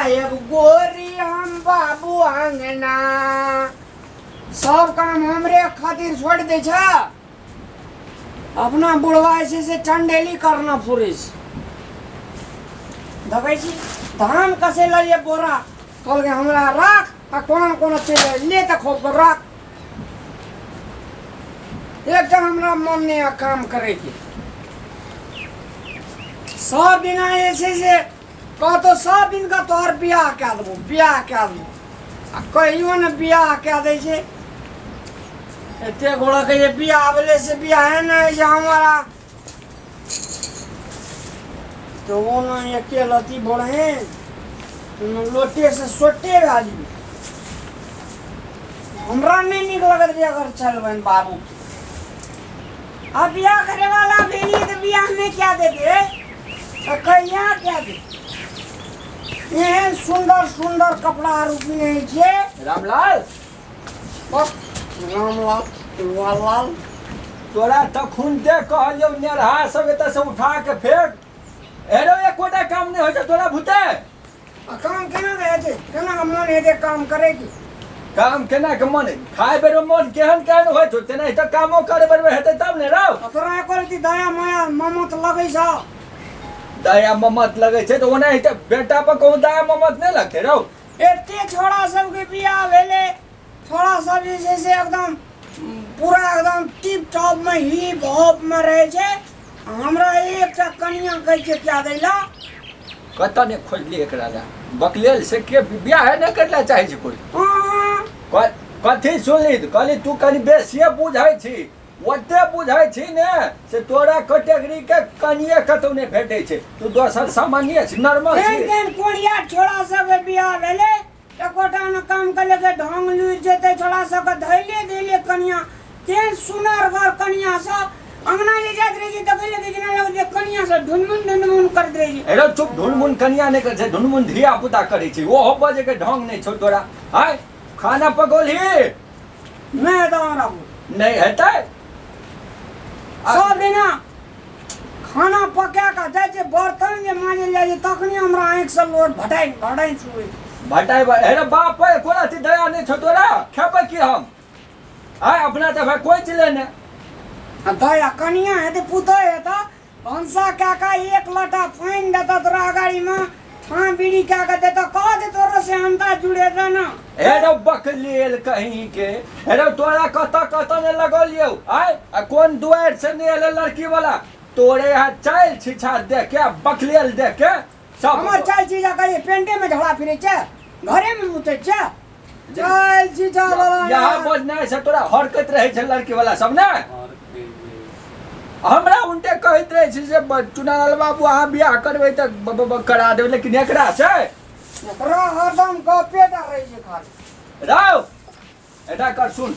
जायब गोरी हम बाबू आंगना सब काम हमरे खातिर छोड़ दे छ अपना बुढ़वा ऐसे से चंडेली करना पुरुष दबाई छी धान कसे लिए बोरा कल के हमरा राख आ कौन चले ले त खोप कर राख एकदम हमरा मन ने काम करे के सब दिन ऐसे से कह तो सब दिन का तोहर बियाह क्या दबो आ कहियो न बियाह क्या दे छे एते गोड़ा के बियाह वाले से बियाह है ना जे हमारा तो वो ना ये के लती बढ़े लोटे से सोटे गाली हमरा नहीं निक लगत रे अगर चल बन बाबू अब बियाह करे वाला भेली तो बियाह में क्या देगे कहिया क्या दे ये सुंदर सुंदर कपड़ा रूपी नहीं छे रामलाल रामलाल लाल तोरा तखुन दे कहलियो नेरहा सब एत से उठा के फेंक एरो एकोटा काम नहीं होय छै तोरा भूते काम केना रहे छे केना मन हेते काम करे की काम केना के मन खाए बेरो मन केहन केहन होय छै तेना त कामो करे बेर हेतै तब ने रौ तोरा एकर ती दया माया ममत लगै छ दया ममत लगे छै तो ओना त बेटा पर कहूं दया ममत नहीं लगते रौ एते छोड़ा सब के बियाह भेले थोड़ा सब जे से एकदम पूरा एकदम टिप टॉप में ही भोप में रहे छे हमरा एकटा कनिया कह के क्या देला कत ने खोजली एकरा जा बकलेल से के बियाह है न करला चाहे छै कोई कथी सुनली कहली तू कनी बेसिए बुझाई छी ओते बुझाई छी ने से तोरा कैटेगरी के कनिए कतौ ने भेटै छै तू दोसर सामान्य छी नॉर्मल छी केन कोनिया छोड़ा सब बियाह भेले एकोटा न काम करे के ढंग लुइर जेते छोड़ा सब के धैले देले कनिया केन सुनर घर कनिया सब अंगना ले जात रही छी त कहले के जना लग जे कनिया से ढुनमुन कर दे छी एरो चुप ढुनमुन कनिया ने कर छै ढुनमुन धिया पुता करै छी ओ हो बजे के ढंग नहीं छौ तोरा हाय खाना पकोली मैं दारा नहीं हेतै सब दिना खाना पका का जाय छै बर्तन जे माजे जाय छै तखनी हमरा आंख से लोट भटाई छुए भटाई हेरे बाप पे कोना ती दया नहीं छौ तोरा खेबै की हम आय अपना त भाई कोई चले ने दया कनिया हेते पुतो हेता भंसा काका एक लटा फाइन देता तोरा गाड़ी में ठां बीड़ी का देता कह दे तोरो से अंता जुड़े ना हेरो बकलेल कहीं के हेरो तोरा कत ने लगलियो आय आ कोन दुआर से ने एले लड़की वाला तोरे हाथ चाल छिछा दे के बकलेल दे के सब हमर चाल चीजा करे पेंटे में झगड़ा फिरे छ घरे में मुते छ चाल चीजा वाला यहां बजना से तोरा हरकत रहे छ लड़की वाला सब ने हमरा उनटे कहत रहे छी जे चुनालाल बाबू अहाँ बियाह करबै त करा देबै लेकिन एकरा छै एकरा हरदम गपेटा रही छै खाली राव एटा कर सुन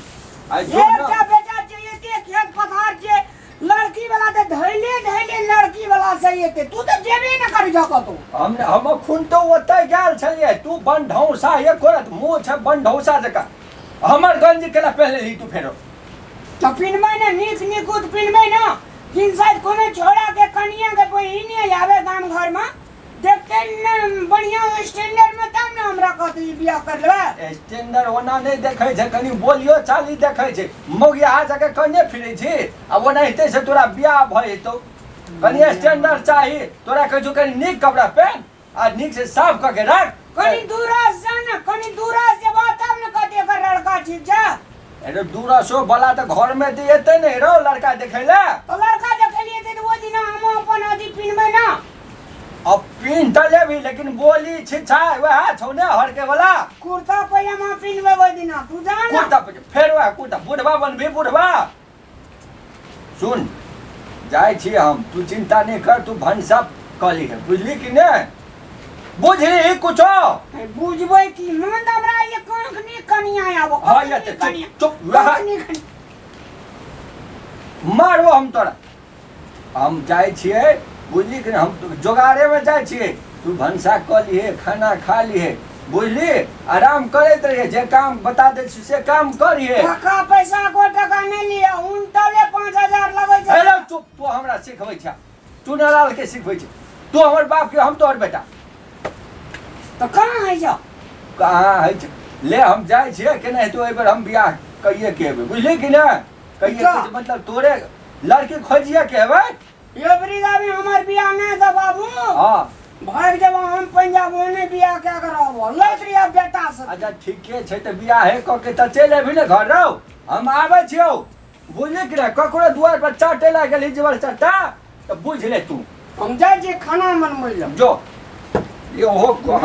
आई जो एकटा बेटा जे एते खेत पथार छै लड़की वाला त धैले लड़की वाला से एते तू त जेबे न करि जा कतो हम खुन तो ओतै गेल छलिए तू बंढौसा ये करत मुंह छ बंढौसा जका हमर गंजी केला पहले ही तू फेरो त पिनबै ने नीक उत पिनबै न किन साइड कोने छोड़ा के कनिया के बहिनी आवे गांव घर में देखते न बढ़िया स्टैंडर्ड में तब न हमरा कहती बियाह कर लेबे स्टैंडर्ड ओना नहीं देखै छै कनी बोलियो चाली देखै छै मौगिया आ जाके कने फिरै छी आ ओना हेतै से तोरा बियाह भ जेतौ कनी स्टैंडर्ड चाही तोरा कहै छु कनी नीक कपड़ा पहन आ नीक से साफ क के रख कनी दूरा से बात तब न कहते कर लड़का ठीक छै एरो दूरा सो भला त घर में दे एतै नै रो लड़का देखैला तो लड़का देखलिए त वो दिन हम अपन आदि पिनबै ना अब पिन त लेबी लेकिन बोली छिछा वह छौ ने हरके वाला कुर्ता पजामा पिनबै वो दिन तू जान कुर्ता फेर वह कुर्ता बुढ़वा बनबी बुढ़वा सुन जाय छी हम तू चिंता नहीं कर तू भंसा कली है बुझली कि ने बुझली कुछो बुझबै कि मन हमरा ये कंखनी कनिया आबो हां ये चुप रहा मारो हम तोरा हम जाय छिए बुझली कि हम जोगाड़े में जाय छिए तू भंसा क लिए खाना खा लिए बुझली आराम करैत रहिए जे काम बता दे से काम करिए टका पैसा को टका नहीं लिया उनटले 5000 लगै छै हेलो चुप तू हमरा सिखबै छ चुनालाल के सिखबै छ तू हमर बाप के हम तोहर बेटा तो कहाँ है जा कहाँ है ले हम जाए छिए कि नहीं तो एबर हम बियाह कहिए के हेबै बुझली कि ना कहिए अच्छा। के मतलब तोरे लड़की खोजिए के हेबै ये बरीदा भी हमार बियाह नहीं था बाबू हाँ भाग जब हम पंजाब होने बियाह क्या कराबो लग रही बेटा से अच्छा ठीके छै तऽ बियाह है क के तऽ चलि एबही ने घर रहो हम आबै छियौ बुझली कि ना ककरो दुआर पर चाटे ला गेली जेवर चट्टा तऽ बुझ ले तू हम जाए जे खाना बनबै ले जो ये हो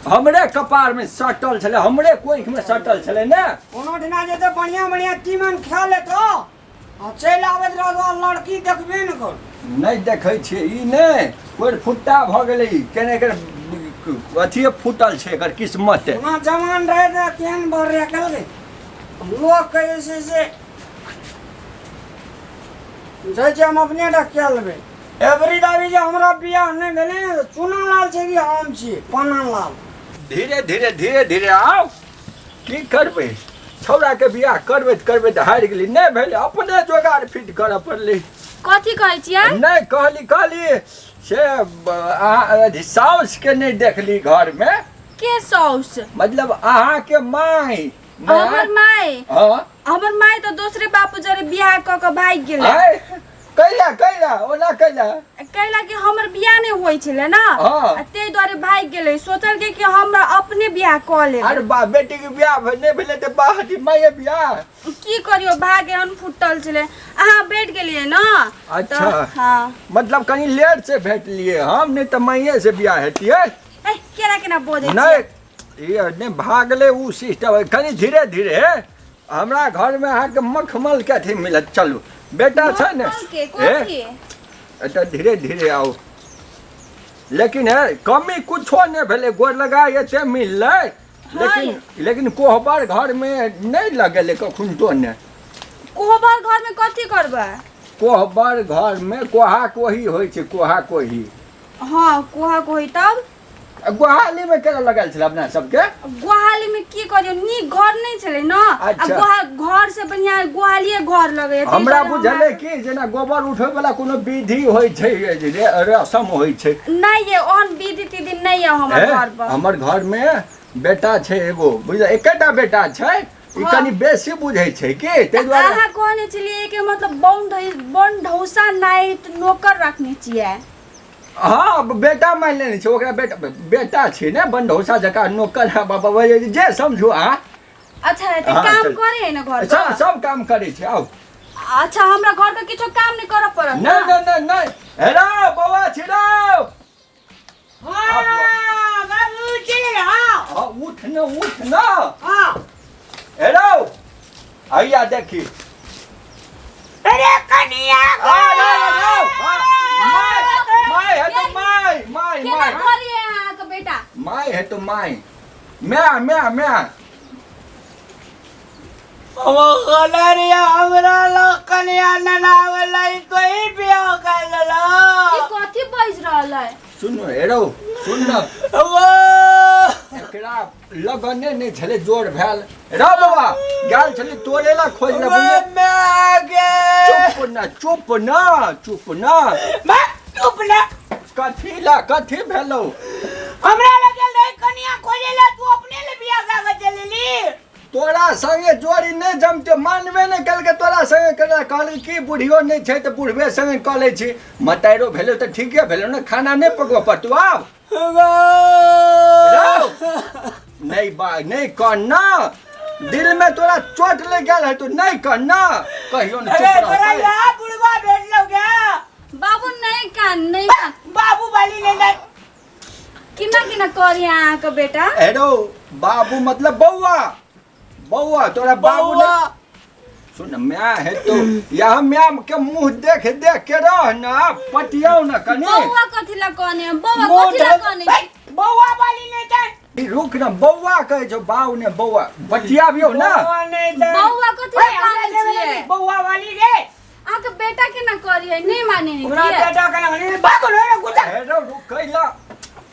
हमरे कपार में सटल छले हमरे कोख में सटल छले ने कोनो दिना जेते बढ़िया बढ़िया तीमन खा लेतो आ चल आबैत रहतो लड़की देखबे न कर नहीं देखे छे ई ने कोई फुट्टा भ गेलै केने कर अथी फुटल छे एकर किस्मत ना जवान रहे त केन भर रे कल गए लोग कहे से जय हम अपने टा क्या लेबे एवरी दावी जे हमरा बियाह नहीं भेले चुना लाल छै कि हम छी पन्ना लाल धीरे धीरे धीरे धीरे आओ की करबे छौड़ा के बियाह करबे त हारि गेली नहीं भेले अपने जोगाड़ फिट कर पड़ली कथी कहै छियै नहीं कहली से साउस के नहीं देखली घर में के सौस मतलब अहाँ के माई हमर माय हाँ हमर माय तो दूसरे बापू जरे बियाह क के भाग गेलै आय कैला ओना कैला कैला कि हमर बियाह नहीं होई छले ना हाँ। ते द्वारे भाग गेलै सोचल के कि हम अपने बियाह क लेब अरे बा बेटी के बियाह नहीं भेले त बाहरी माये बियाह की करियो भागे अन फुटल छले अहाँ बैठ गेलिए ना अच्छा। हाँ मतलब कहीं लेट से भेट लिए हम नहीं तो माये से बियाह हेतिए ए केना केना बोझै नहीं ये नहीं भागले उ सिस्टम कहीं धीरे धीरे हमरा घर में आके मखमल के अथी मिलत चलू बेटा छै ने के कथी तो धीरे धीरे आओ लेकिन है कमी कुछो नहीं भेले गोर लगा ये मिल लेकिन कोहबर घर में नहीं लगेले कखुन तो ने कोहबर घर में कथी करबे कोहबर घर में कोहा कोही होइ छै कोहा कोही हाँ कोहा कोही तब गुहाली में केना लगल छल अपना सबके गुहाली में की करियो नी घर नहीं छले ना अच्छा। घर से बढ़िया गुहालिए घर लगे हमरा बुझले कि जेना गोबर उठे वाला कोनो विधि होइ छै रसम होइ छै नहीं ये ओहन विधि तिधि नहीं है हमर घर पर हमर घर में बेटा छै एगो बुझ एकेटा बेटा छै ई कनी बेसी बुझै छै कि तै दुआरे अहाँ कहने छलिए कि मतलब बन ढौसा नाइट नौकर रखने छिए हाँ बेटा मान लेने छै ओकरा बेटा छै ने बंधौसा जका नौकर बाबा जे समझू अहाँ अच्छा तो हाँ, काम चल। करे है ना घर सब पर सब काम करे छै आओ अच्छा हमरा घर पे किछो काम नहीं करऽ पड़त नहीं हेलो बौआ छिड़ो हां बाबूजी हां उठ न हां हेलो आइया देखी अरे कनिया माय है तो माय केना करिए अहाँ के बेटा माय है तो माय मैं कलरिया हमरा लोग कन्या ननावलै तो ही बियाह कर लेला ई कथी बज रहल है सुनो हेरो सुन न एकरा लगने नहीं छले जोर भेल रा बाबा गेल छले तोरे ला खोज ले चुप ना चुप ना कथी भेलो हमरा लगे नहीं कन्या खोजेला तू अपने ले बियाह कागज लेली तोरा संगे जोड़ी नहीं जमते मानबे नहीं कल के तोरा संगे करा कहली की बुढ़ियो नहीं छै त बुढ़बे संगे क लै छी मताइरो भेलो त ठीके भेलो न खाना नहीं पकवा पड़तू आब नहीं करना दिल में तोरा चोट लग गया है तो नहीं करना कहियो न चुप रह अरे यार बुढ़वा भेज लोगे बाबू नहीं कान बाबू वाली ले ले किना करिए अहाँ के बेटा हेरो बाबू मतलब बौआ तोरा बाबू ने सुन मैं है तो यहाँ मैं के मुंह देख के रह ना पटियाओ न कनी बौआ कथी ला कहने बौआ कथी ला कहने बौआ वाली नहीं जान रुक न बौआ कहे छो बाऊ ने बौआ पटियाबियो ना बौआ नहीं जान बौआ कथी ला कहने छिए बौआ वाली रे अहाँ के बेटा केना करिए नहीं माने नहीं हमरा बेटा के ना भागो ना गुटा हेरो रुक कैला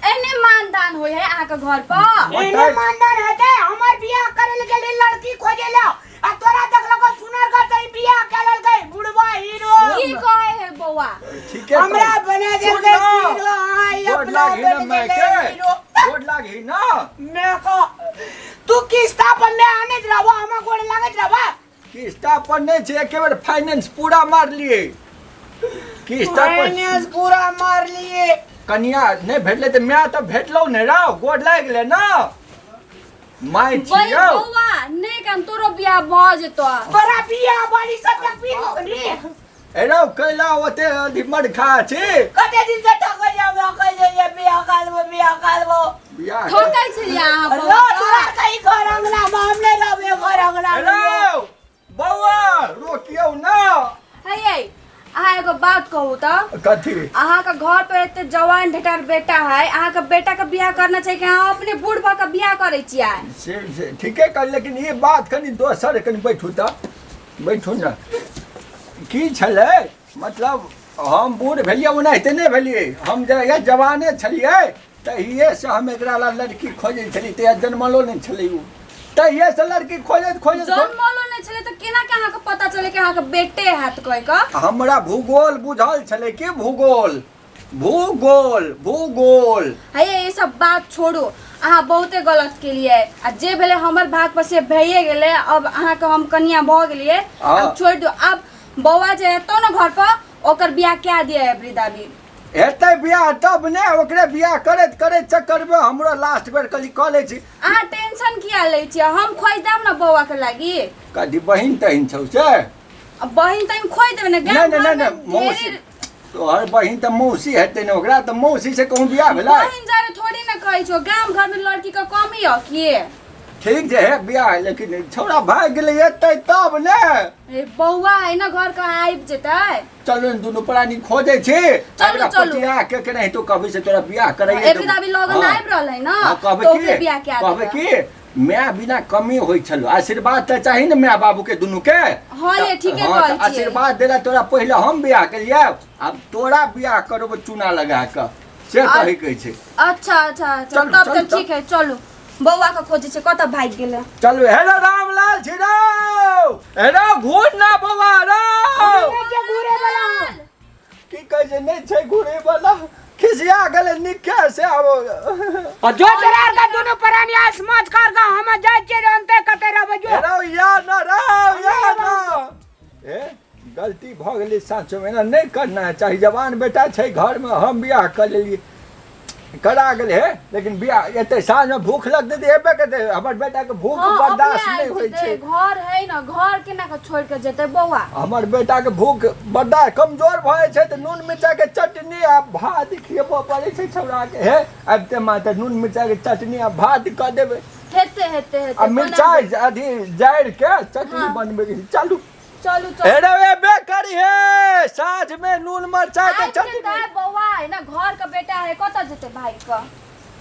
एने मानदान होय है अहाँ के घर पर एने मानदान हटे हमर बियाह करे के लिए लड़की खोजेला आ तोरा देखलो को सुनर का तई बियाह करल गई बुढ़वा हीरो की कहे है बौआ ठीक है हमरा बना दे के हीरो हां गोड लाग अपना हिना मैं के गोड लाग छी ना मैं को तू किस्ता पर मैं आने रहबा हम गोड़ लागत रहबा किस्ता पर नहीं छे एक बार फाइनेंस पूरा मार लिए किस्ता पर फाइनेंस पूरा मार लिए कनिया नहीं भेटले तो मैं तो भेटलो नहीं रहो गोड़ लाग गेले ना माय वही छियो बौआ नहीं कन तोरो बियाह भ जेतो बड़ा बिया बाड़ी सब तक पी नी एरो कैला ओते अधि मड खा छी कते दिन से ठक जाबो कह जे बिया कालबो बियाह ठोकै छी यहाँ रो बौआ तोरा कई घर अंगना मामले रहबे घर अंगना एरो बौआ रोकियो ना है अहाँ एगो बात कहू तऽ कथी अहाँ के घर पे एते जवान ढेटर बेटा है अहाँ के बेटा के बियाह करना चाहिए कि अहाँ अपने बूढ़ भऽ के बियाह करै छियै से ठीके कर लेकिन ये बात कनी दोसर कनी बैठू त बैठू ना की छलै मतलब हम बूढ़ भेलियै ओनाहिते नहि भेलियै हम जे जवाने छलियै तहिए से हम एकरा ला लड़की खोजै छलियै तहिया जन्मलो नहि छलै उ तहिए से लड़की खोजैत जन्मलो नहि छलै तऽ केना के अहाँ के पता चले कि अहाँ के बेटे हैत कहि कऽ हमरा भूगोल बुझल छलै कि भूगोल भूगोल भूगोल है ये सब बात छोड़ू अहाँ बहुते गलत केलिए आ जे भेले हमर भाग पर से भइए गेले अब अहाँ के हम कनिया भ गेलिए अब छोड़ दो अब बौआ जे हेतौ न घर पर ओकर बियाह क्या दिए है वृद्धावी हेतै बियाह तब ने ओकरे बियाह करैत करैत चक्करमे हमरो लास्ट बेर कली कऽ लै छी अहाँ टेंशन किया लै छियै हम खोज देब न बौआ के लागी कथी बहिन तहिन छौ से अब बहिन तऽ हम खोज देबै न नहीं नहीं नहीं मौसी तोहर बहिन तऽ मौसी हेतै ने ओकरा तऽ मौसी से कहूँ बियाह भेलै बहिन जारे थोड़ी न कहै छौ गाम घर में लड़की के कमी ह कि ठीक जे है बियाह लेकिन छौड़ा भाग गेलै एतै तब ने ए बौआ है न घर के आबि जेतै चलो दुनू प्राणी खोजै छी चलू, चलू। पटिया के केनाहि तो कहबै से तोरा बियाह कराइए ए वृद्धावी लगन आबि रहल है न कहबै तो ओकरे बियाह की क्या कहबै देबै की माय बिना कमी होइ छलो आशीर्वाद तऽ चाही ने माय बाबू के दुनू के हाँ ये ठीके हाँ, कहै तऽ छियै आशीर्वाद देला तोरा पहिले हम बियाह केलियै आब तोरा बियाह करब चूना लगा कऽ से कहै कहै छै अच्छा अच्छा अच्छा चलू, तब चलू, तऽ ठीक है चलू बौआ के खोजे छै कतऽ भागि गेलै चलू हेलो रामलाल छी रौ हेलो घूर ना बौआ रौ के घूरे वाला की कहै छै नहि छै घूरे वाला खिसिया गेलै निके से आब जो जरार का दोनों प्राणी आसमाज कर का हम जाय छै अंते कते रहबे जो रौ या ना ए गलती भऽ गेलै साँचो में नहीं करना चाही जवान बेटा छै घर में हम बियाह कर लेलियै करा गेल है लेकिन बियाह एते साँझ में भूख लगते तऽ एबे करते हमर बेटा के भूख बर्दाश्त नहीं होइ छै घर है न घर केना के छोड़ के जेतै बौआ हमर बेटा के भूख बर्दाश्त कमजोर भए छै तऽ नून मिर्चा के चटनी आ भात खियबो पड़ै छै छौड़ा के हे आबिते माते नून मिर्चा के चटनी आ भात कऽ देबै हेते हेते हेते आ मिर्चाई अथी जारि के चटनी हाँ। बनबै के चलू चलू चलू हेरो एबे करी हे साँझ में नून मिर्चा के आबि चटनी जेतै बौआ है न घर के बेटा है कतऽ जेतै भाइ के